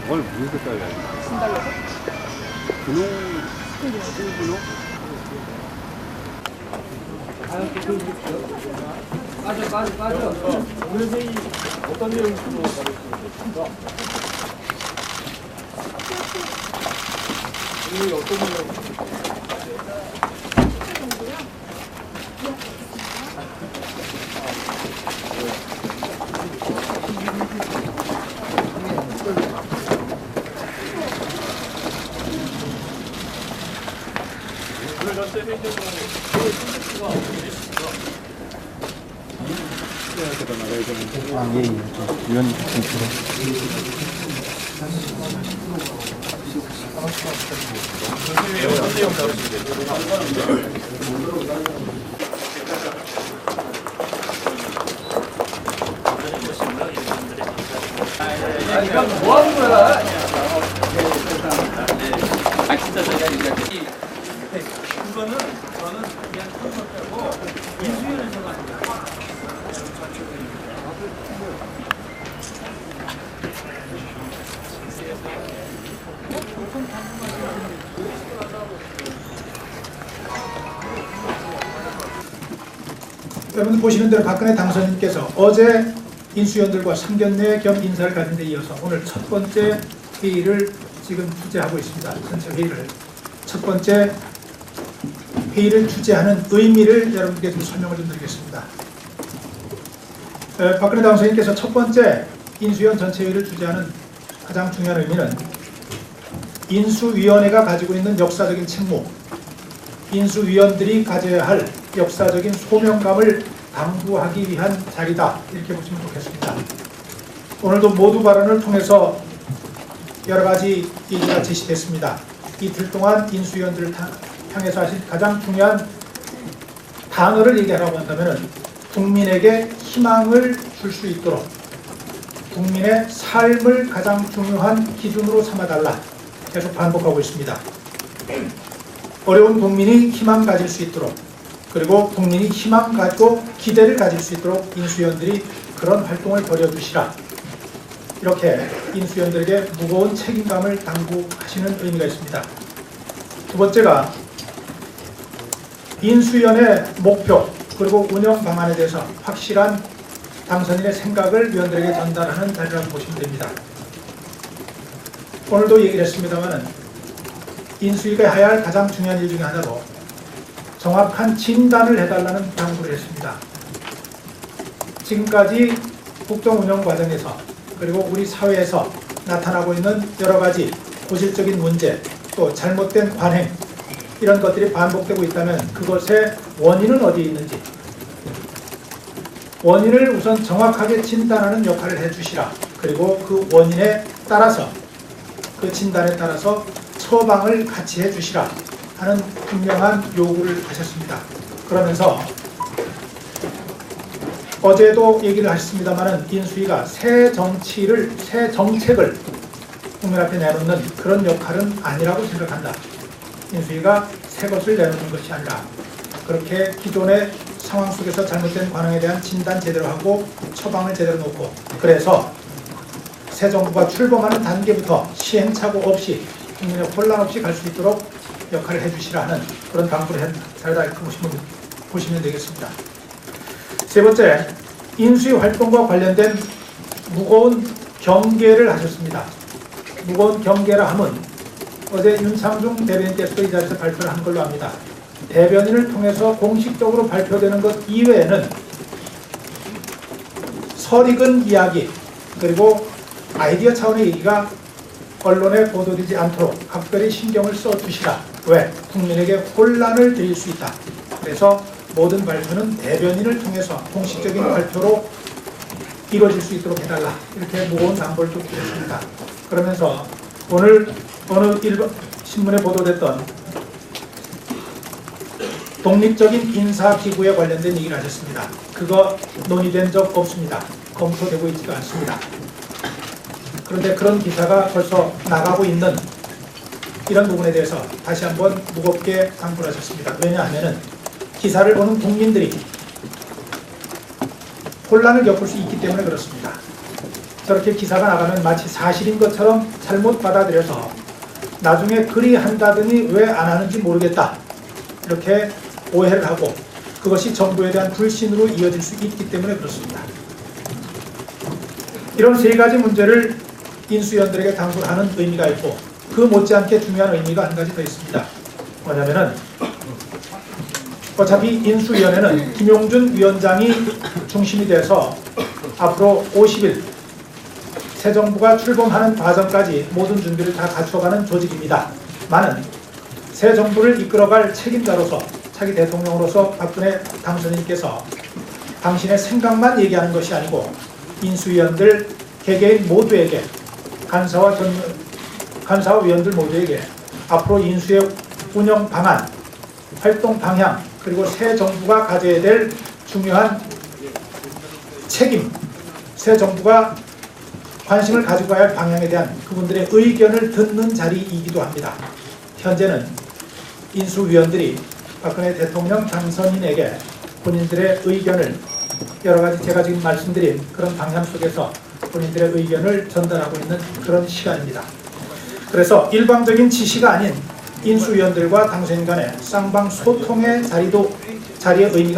그걸 무슨 색깔이야? 진달래색? 분홍, 분홍? 빠져. 오늘 회의 어떤 내용으로 가르치는가? 오늘 어떤 내용? 오늘 전체 회의 중에 콘텐츠가 어떻게 있습니까? 아, 예, 예. 위원 어떤 내용 다루시게? 이건 뭐 하는 거야? 아 진짜 그거는 저는 그냥 컨설트하고 인수위원회에서 가는 여러분 보시는 대로 박근혜 당선인께서 어제 인수위원들과 상견례 겸 인사를 가진 데 이어서 오늘 첫 번째 회의를 지금 주재하고 있습니다. 전체 회의를. 첫 번째 회의를 주재하는 의미를 여러분께 좀 설명을 좀 드리겠습니다. 박근혜 당선인께서 첫 번째 인수위원 전체 회의를 주재하는 가장 중요한 의미는 인수위원회가 가지고 있는 역사적인 책무, 인수위원들이 가져야 할 역사적인 소명감을 당부하기 위한 자리다, 이렇게 보시면 좋겠습니다. 오늘도 모두 발언을 통해서 여러 가지 얘기가 제시됐습니다. 이틀 동안 인수위원들을 향해서 하신 가장 중요한 단어를 얘기하라고 한다면 국민에게 희망을 줄 수 있도록 국민의 삶을 가장 중요한 기준으로 삼아달라, 계속 반복하고 있습니다. 어려운 국민이 희망 가질 수 있도록, 그리고 국민이 희망 가지고 기대를 가질 수 있도록 인수위원들이 그런 활동을 벌여주시라, 이렇게 인수위원들에게 무거운 책임감을 당부하시는 의미가 있습니다. 두 번째가 인수위원회 목표 그리고 운영 방안에 대해서 확실한 당선인의 생각을 위원들에게 전달하는 자리라고 보시면 됩니다. 오늘도 얘기를 했습니다만 인수위가 해야 할 가장 중요한 일 중에 하나로 정확한 진단을 해달라는 당부를 했습니다. 지금까지 국정운영 과정에서 그리고 우리 사회에서 나타나고 있는 여러 가지 고질적인 문제, 또 잘못된 관행, 이런 것들이 반복되고 있다면 그것의 원인은 어디에 있는지, 원인을 우선 정확하게 진단하는 역할을 해주시라. 그리고 그 원인에 따라서, 그 진단에 따라서 처방을 같이 해주시라 하는 분명한 요구를 하셨습니다. 그러면서 어제도 얘기를 하셨습니다만 인수위가 새 정책을 국민 앞에 내놓는 그런 역할은 아니라고 생각한다. 인수위가 새 것을 내놓는 것이 아니라 그렇게 기존의 상황 속에서 잘못된 관행에 대한 진단 제대로 하고 처방을 제대로 놓고, 그래서 새 정부가 출범하는 단계부터 시행착오 없이 국민의 혼란 없이 갈 수 있도록 역할을 해주시라 하는 그런 당부를 한 자리다, 이렇게 보시면 되겠습니다. 세 번째, 인수위 활동과 관련된 무거운 경계를 하셨습니다. 무거운 경계라 함은 어제 윤창중 대변인께서도 이 자리에서 발표를 한 걸로 압니다. 대변인을 통해서 공식적으로 발표되는 것 이외에는 설익은 이야기, 그리고 아이디어 차원의 얘기가 언론에 보도되지 않도록 각별히 신경을 써주시라. 왜? 국민에게 혼란을 드릴 수 있다. 그래서 모든 발표는 대변인을 통해서 공식적인 발표로 이루어질 수 있도록 해달라, 이렇게 무거운 당부를 좀 드렸습니다. 그러면서 오늘 어느 신문에 보도됐던 독립적인 인사기구에 관련된 얘기를 하셨습니다. 그거 논의된 적 없습니다. 검토되고 있지도 않습니다. 그런데 그런 기사가 벌써 나가고 있는 이런 부분에 대해서 다시 한번 무겁게 당부를 하셨습니다. 왜냐하면 기사를 보는 국민들이 혼란을 겪을 수 있기 때문에 그렇습니다. 저렇게 기사가 나가면 마치 사실인 것처럼 잘못 받아들여서 나중에 그리 한다더니 왜 안 하는지 모르겠다 이렇게 오해를 하고 그것이 정부에 대한 불신으로 이어질 수 있기 때문에 그렇습니다. 이런 세 가지 문제를 인수위원들에게 당부를 하는 의미가 있고 그 못지않게 중요한 의미가 한 가지 더 있습니다. 뭐냐면은 어차피 인수위원회는 김용준 위원장이 중심이 돼서 앞으로 50일 새 정부가 출범하는 과정까지 모든 준비를 다 갖춰가는 조직입니다. 많은 새 정부를 이끌어갈 책임자로서 차기 대통령으로서 박근혜 당선인께서 당신의 생각만 얘기하는 것이 아니고 인수위원들 개개인 모두에게 간사와 위원들 모두에게 앞으로 인수의 운영 방안, 활동 방향 그리고 새 정부가 가져야 될 중요한 책임, 새 정부가 관심을 가지고 가야 할 방향에 대한 그분들의 의견을 듣는 자리이기도 합니다. 현재는 인수위원들이 박근혜 대통령 당선인에게 본인들의 의견을 여러 가지 제가 지금 말씀드린 그런 방향 속에서 본인들의 의견을 전달하고 있는 그런 시간입니다. 그래서 일방적인 지시가 아닌 인수위원들과 당선인 간의 쌍방 소통의 자리의 의미가